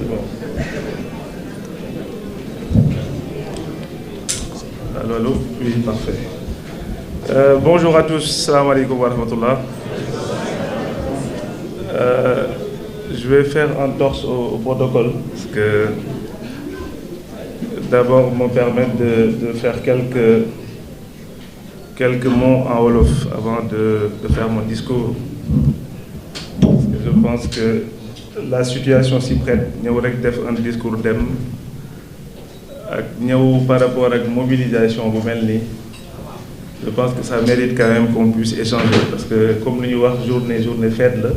Bon. Allô, oui, parfait. Bonjour à tous, salam alaikum wa rahmatullah. Je vais faire un torse au protocole, parce que d'abord me permettre de faire quelques mots en wolof avant de faire mon discours. Parce que je pense que la situation s'y prête, ñëw rek def un discours dem ak ñëw par rapport ak mobilisation bu mel nii. Je pense que ça mérite quand même qu'on puisse échanger, parce que comme lu ñu wax journée fête la.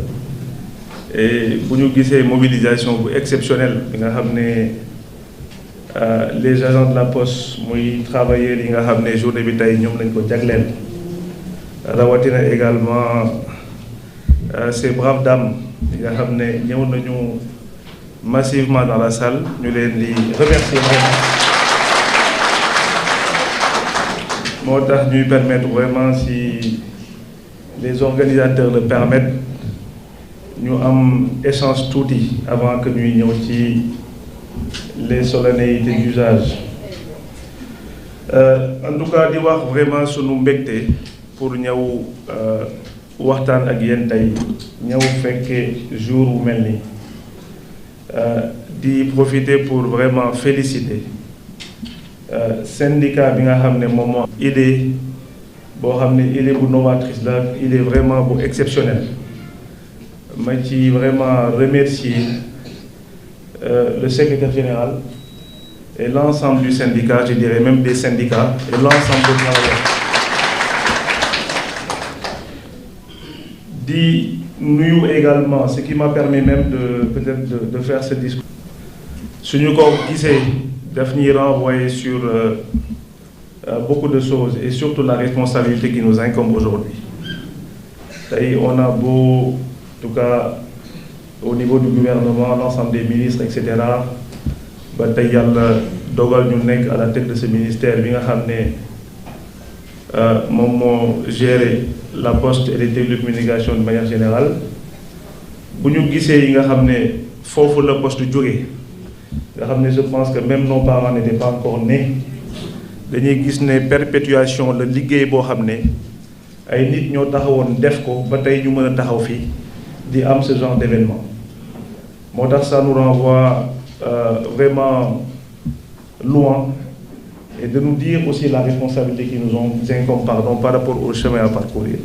Et bu ñu gisee mobilisation bu exceptionnelle bi nga xam ne les agents de la poste muy travailleurs yi nga xam ne journée bi tey ñoom lañ ko jagleel, rawatina également ces braves dames yi nga xam ne ñëw nañu massivement dans la salle, ñu leen di remercier vraiment. moo tax ñuy permettre vraiment, si les organisateurs le permettent, ñu am échange tuuti avant que ñuy ñëw ci les solennalités d'usage. En tout cas di wax vraiment sunu mbégte pour ñëw waxtaan ak yéen tey, ñëw fekkee jour bu mel nii, di profiter pour vraiment féliciter syndicat bi nga xam ne moom moo idée boo xam ne idée bu novatrice la, idée vraiment bu exceptionnelle. ma ci vraiment remercier le secrétaire général et l'ensemble du syndicat, je dirais même des syndicats et l'ensemble des travailleurs. Di nuyu également, ce qui m'a permis même de faire ce discours. Suñu ko gisee daf ñuy renvoyer sur beaucoup de choses et surtout la responsabilité qui nous incombe aujourd'hui. Tey on a beau, en tout cas au niveau du gouvernement, l'ensemble des ministres, etc. ba tey yàlla dogal ñu nekk à la tête de ce ministère bi nga xam ne moom moo gérer la poste et les télécommunications de manière générale. Bu ñu gisee yi nga xam ne foofu la poste jógee nga xam ne je pense que même nos parents n'étaient pas encore nés, dañuy gis ne perpétuation la liggéey boo xam ne ay nit ñoo taxawoon def ko ba tey ñu mën a taxaw fii di am ce genre d'événement. moo tax ça nous renvoie vraiment loin, et de nous dire aussi la responsabilité qui nous incombe par rapport au chemin à parcourir.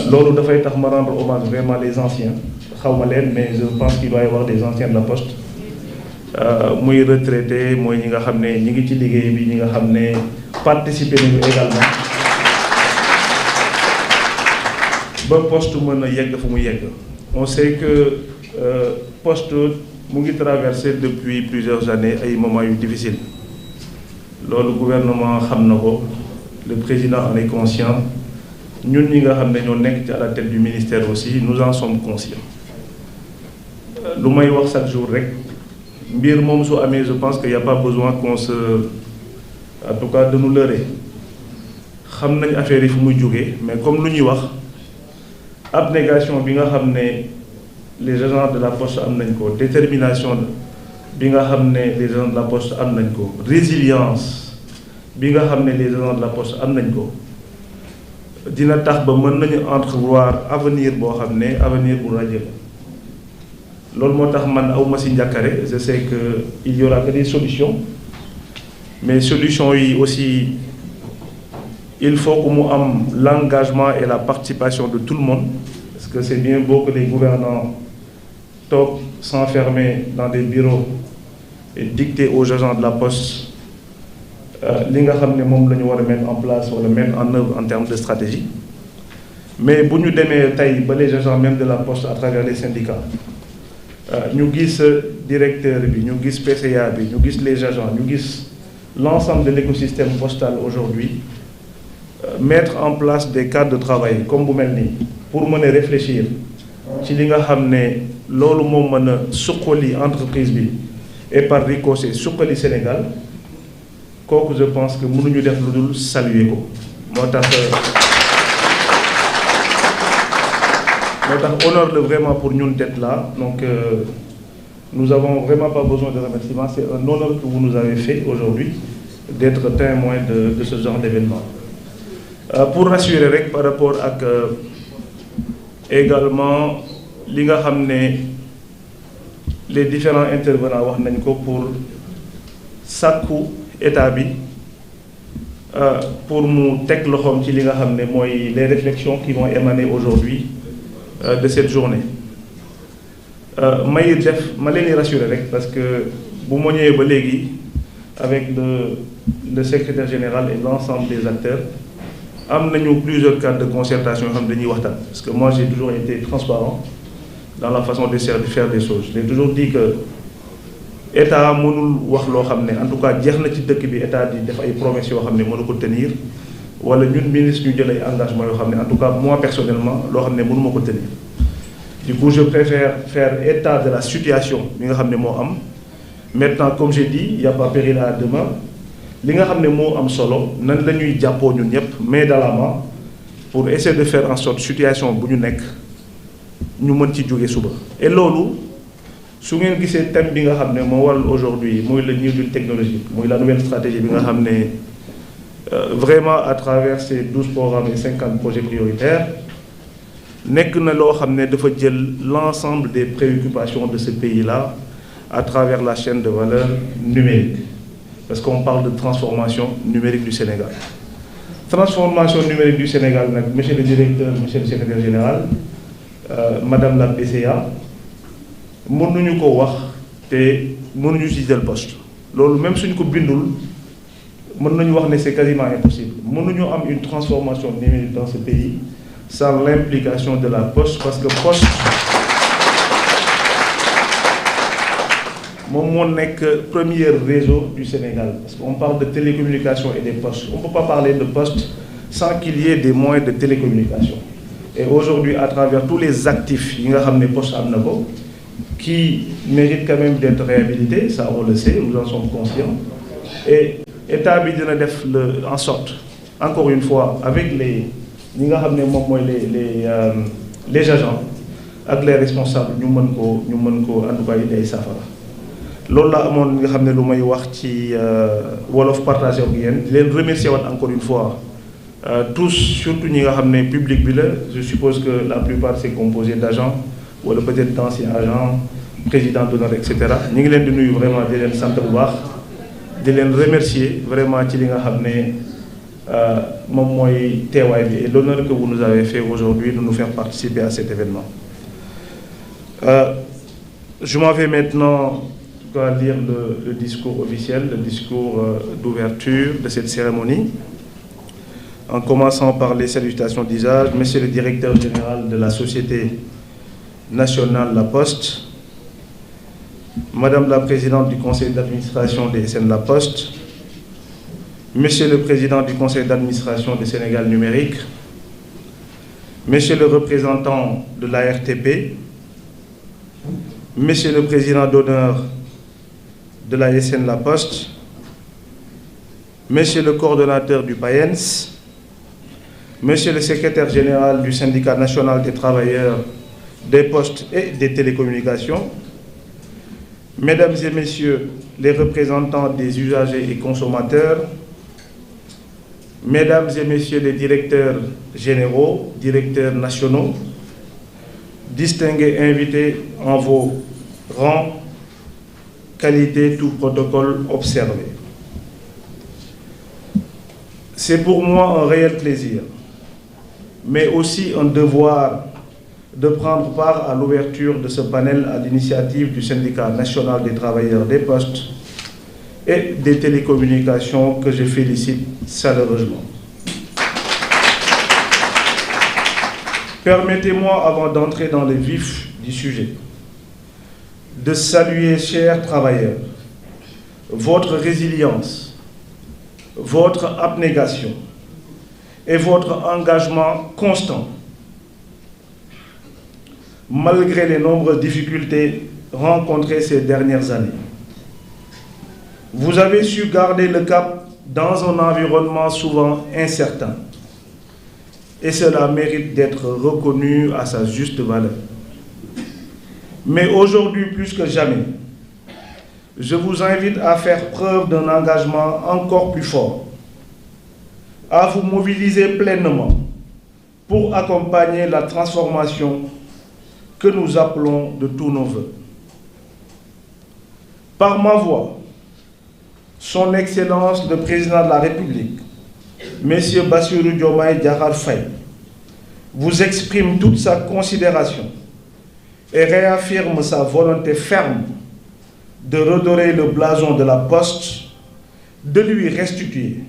Loolu dafay tax ma rendre hommage vraiment les anciens, xaw ma leen, mais je pense qu'il doit y avoir des anciens de la poste, muy retraité, mooy ñi nga xam ne ñi ngi ci liggéey bi, ñi nga xam ne participer nañu également ba poste mën a yegg fu mu yegg. On sait que poste mu ngi traversé depuis plusieurs années ay moments yu difficiles. Loolu gouvernement xam na ko, le président en est conscient, ñun ñi nga xam ne ñoo nekk ci à la tête du ministère aussi, nous en sommes conscients. Lu may wax chaque jour rek, mbir moom su amee, je pense qu'il y a pas besoin qu'on se, en tout cas de nous leurrer. Xam nañ affaire yi fu muy jógee, mais comme lu ñuy wax abnégation bi nga xam ne les agents de la poste am nañ ko, détermination bi nga xam ne les agents de la poste am nañ ko, résilience bi nga xam ne les agents de la poste am nañ ko, dina tax ba mën nañu entrevoir avenir boo xam ne avenir bu rajo la. Loolu moo tax man awma si njàkkare, je sais que il y aura que des solutions, mais solutions yi aussi il faut que mu am l'engagement et la participation de tout le monde, parce que c'est bien beau que les gouvernants toog s'enfermer dans des bureaux et dicter aux agents de la poste li nga xam ne moom la ñu war a mettre en place wala mettre en œuvre en termes de stratégie. Mais bu ñu demee tey ba les agents même de la poste à travers les syndicats ñu gis directeur bi, ñu gis PCA bi, ñu gis les agents, ñu gis l'ensemble de l'écosystème postal aujourd'hui, mettre en place des cadres de travail comme bu mel nii pour mën a réfléchir ci li nga xam ne loolu moo mën a suqali entreprise bi et par ricochet suqali Sénégal, kooku je pense que mënuñu def lu dul saluer ko. moo tax honneur la vraiment pour ñun d'être là. Donc nous n'avons vraiment pas besoin de remerciements. C'est un honneur que vous nous avez fait aujourd'hui d'être témoin de ce genre d'événement. Pour rassurer rek par rapport ak également li nga xam ne les différents intervenants wax nañ ko pour sàkku état bi pour mu teg loxoom ci li nga xam ne mooy les réflexions qui vont émaner aujourd'hui de cette journée. Ma leen di rassurer rek parce que bu ma ñëwee ba léegi avec le secrétaire général et l'ensemble des acteurs am nañu plusieurs cadres de concertation yoo xam ne dañuy waxtaan parce que moi j'ai toujours été transparent dans la façon de faire des choses. J'ai toujours dit que état mënul wax loo xam ne en tout cas jeex na ci dëkk bi état di def ay promesses yoo xam ne mënu ko tenir wala ñun ministre ñu jël ay engagement yoo xam ne en tout cas moi personnellement loo xam ne mënu ma ko tenir. Du coup, je préfère faire état de la situation bi nga xam ne moo am. Maintenant, comme j'ai dit, il n'y a pas péril à demain. Li nga xam ne moo am solo nan la ñuy jàppoo ñun ñëpp main dans la main pour essayer de faire en sorte situation bu ñu nekk ñu mën ci jóge suba. Et loolu su ngeen gisee thème bi nga xam ne moo waral aujourd'hui mooy le New Deal technologique mooy la nouvelle stratégie bi nga xam ne vraiment à travers ces 12 programmes et 50 projets prioritaires nekk na loo xam ne dafa jël l'ensemble des préoccupations de ce pays-là à travers la chaîne de valeur numérique parce qu'on parle de transformation numérique du Sénégal. Transformation numérique du Sénégal nag monsieur le directeur, monsieur le secrétaire général, madame la PCA mënuñu ko wax te mënuñu ci jël poste loolu même suñu ko bindul mën nañu wax ne c'est quasiment impossible. Mënuñu am une transformation numérique dans ce pays sans l'implication de la poste parce que poste moom moo nekk premier réseau du Sénégal parce qu'on parle de télécommunications et des postes. On ne peut pas parler de poste sans qu'il y ait des moyens de télécommunication. Et aujourd'hui, à travers tous les actifs yi nga xam ne poste am na ko qui méritent quand même d'être réhabilités, ça on le sait, nous en sommes conscients. Et état bi dina def en sorte, encore une fois, avec les ñi nga xam ne moom mooy les agents ak les responsables ñu mën ko en tout cas indi ay saafara. Loolu la amoon nga xam ne lu may wax ci wolof partagé ak yéen di leen remercier waat encore une fois tous surtout ñi nga xam ne public bi la je suppose que la plupart c'est composé d'agents wala peut-être d'anciens agents président d'honneur et cetera ñu ngi leen di nuyu vraiment di leen sant bu baax di leen remercier vraiment ci li nga xam ne moom mooy teewaay bi et l'honneur que vous nous avez fait aujourd'hui de nous faire participer à cet événement. Je m'en vais maintenant lire le discours officiel, le discours d'ouverture de cette cérémonie, en commençant par les salutations d'usage. Monsieur le directeur général de la Société nationale La Poste, Madame la présidente du conseil d'administration des SN La Poste, Monsieur le président du conseil d'administration de Sénégal Numérique, Monsieur le représentant de l'ARTP, Monsieur le président d'honneur de la SN La Poste, Monsieur le coordonnateur du PAENS, Monsieur le secrétaire général du syndicat national des travailleurs des postes et des télécommunications, Mesdames et Messieurs les représentants des usagers et consommateurs, Mesdames et Messieurs les directeurs généraux, directeurs nationaux, distingués invités en vos rangs, qualité, tout protocole observé. C'est pour moi un réel plaisir, mais aussi un devoir de prendre part à l'ouverture de ce panel à l'initiative du syndicat national des travailleurs des postes et des télécommunications que je félicite chaleureusement. Permettez-moi, avant d'entrer dans le vif du sujet, de saluer, chers travailleurs, votre résilience, votre abnégation et votre engagement constant, malgré les nombreuses difficultés rencontrées ces dernières années. Vous avez su garder le cap dans un environnement souvent incertain, et cela mérite d'être reconnu à sa juste valeur. Mais aujourd'hui, plus que jamais, je vous invite à faire preuve d'un engagement encore plus fort, à vous mobiliser pleinement pour accompagner la transformation que nous appelons de tous nos vœux. Par ma voix, Son Excellence le Président de la République, M. Bassirou Diomaye Diakhar Faye, vous exprime toute sa considération et réaffirme sa volonté ferme de redorer le blason de la Poste, de lui restituer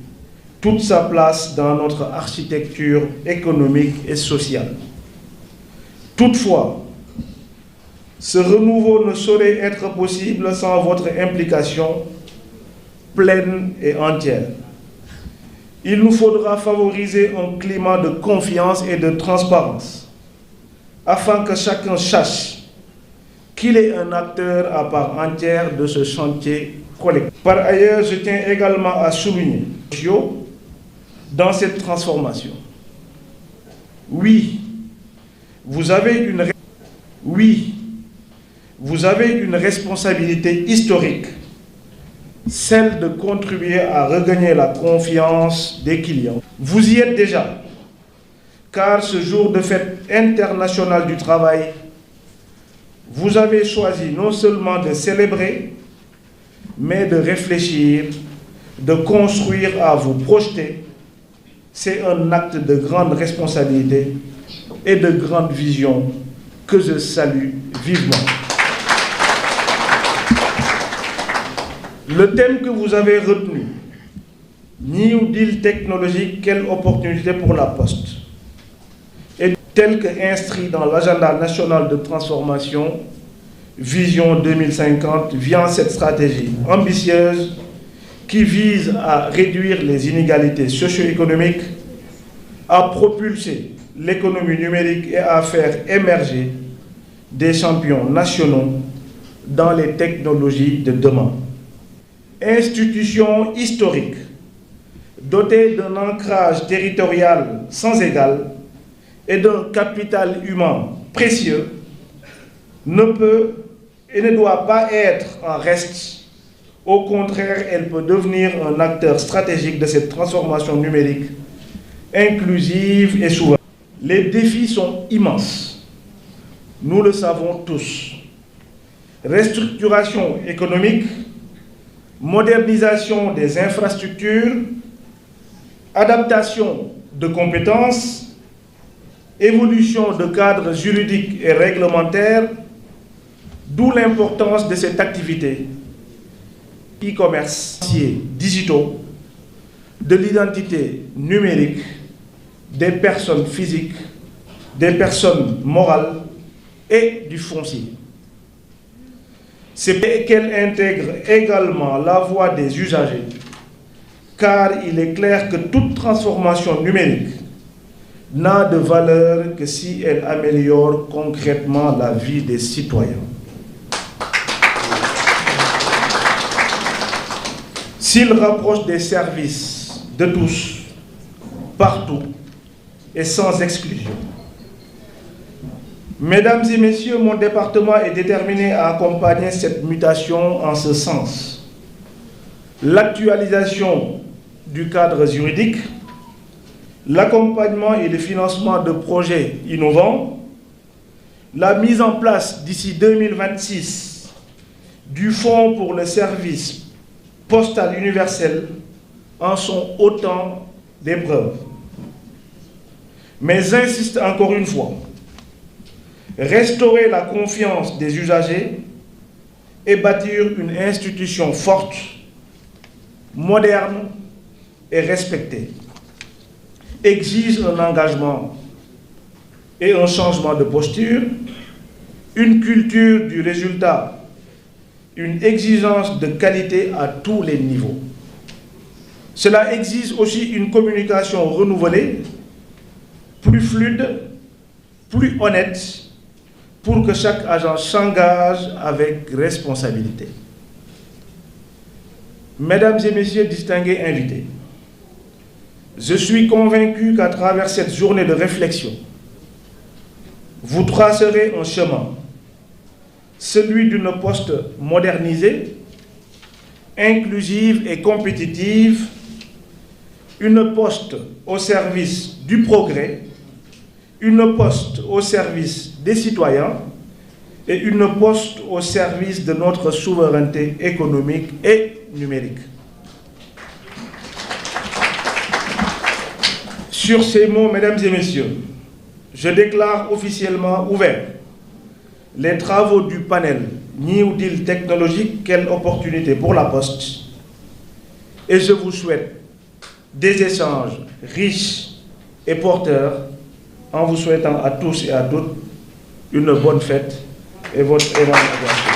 toute sa place dans notre architecture économique et sociale. Toutefois, ce renouveau ne saurait être possible sans votre implication pleine et entière. Il nous faudra favoriser un climat de confiance et de transparence, afin que chacun sache qu'il est un acteur à part entière de ce chantier collectif. Par ailleurs, je tiens également à souligner dans cette transformation. Oui, vous avez une responsabilité historique, celle de contribuer à regagner la confiance des clients. Vous y êtes déjà, car ce jour de fête internationale du travail, vous avez choisi non seulement de célébrer, mais de réfléchir, de construire à vous projeter. C'est un acte de grande responsabilité et de grande vision que je salue vivement. Le thème que vous avez retenu, New Deal technologique, quelle opportunité pour la Poste, est tel que inscrit dans l'agenda national de transformation Vision 2050 via cette stratégie ambitieuse qui vise à réduire les inégalités socio-économiques, à propulser l'économie numérique et à faire émerger des champions nationaux dans les technologies de demain. Institution historique, dotée d'un ancrage territorial sans égal et d'un capital humain précieux, ne peut et ne doit pas être en reste. Au contraire, elle peut devenir un acteur stratégique de cette transformation numérique, inclusive et souveraine. Les défis sont immenses, nous le savons tous. Restructuration économique, modernisation des infrastructures, adaptation de compétences, évolution de cadres juridiques et réglementaires, d'où l'importance de cette activité. E-commerce, digitaux, de l'identité numérique, des personnes physiques, des personnes morales et du foncier. C'est qu'elle intègre également la voix des usagers, car il est clair que toute transformation numérique n'a de valeur que si elle améliore concrètement la vie des citoyens. S'il rapproche des services de tous, partout et sans exclusion. Mesdames et messieurs, mon département est déterminé à accompagner cette mutation en ce sens. L'actualisation du cadre juridique, l'accompagnement et le financement de projets innovants, la mise en place d'ici 2026 du Fonds pour le service postal universel en sont autant d'épreuves. Mais j'insiste encore une fois, restaurer la confiance des usagers et bâtir une institution forte, moderne et respectée exige un engagement et un changement de posture, une culture du résultat, une exigence de qualité à tous les niveaux. Cela exige aussi une communication renouvelée, plus fluide, plus honnête, pour que chaque agent s'engage avec responsabilité. Mesdames et messieurs distingués invités, je suis convaincu qu'à travers cette journée de réflexion, vous tracerez un chemin celui d'une poste modernisée, inclusive et compétitive, une poste au service du progrès, une poste au service des citoyens et une poste au service de notre souveraineté économique et numérique. Sur ces mots, mesdames et messieurs, je déclare officiellement ouverts les travaux du panel New Deal technologique, quelle opportunité pour la Poste, et je vous souhaite des échanges riches et porteurs en vous souhaitant à tous et à toutes une bonne fête et votre évaluation.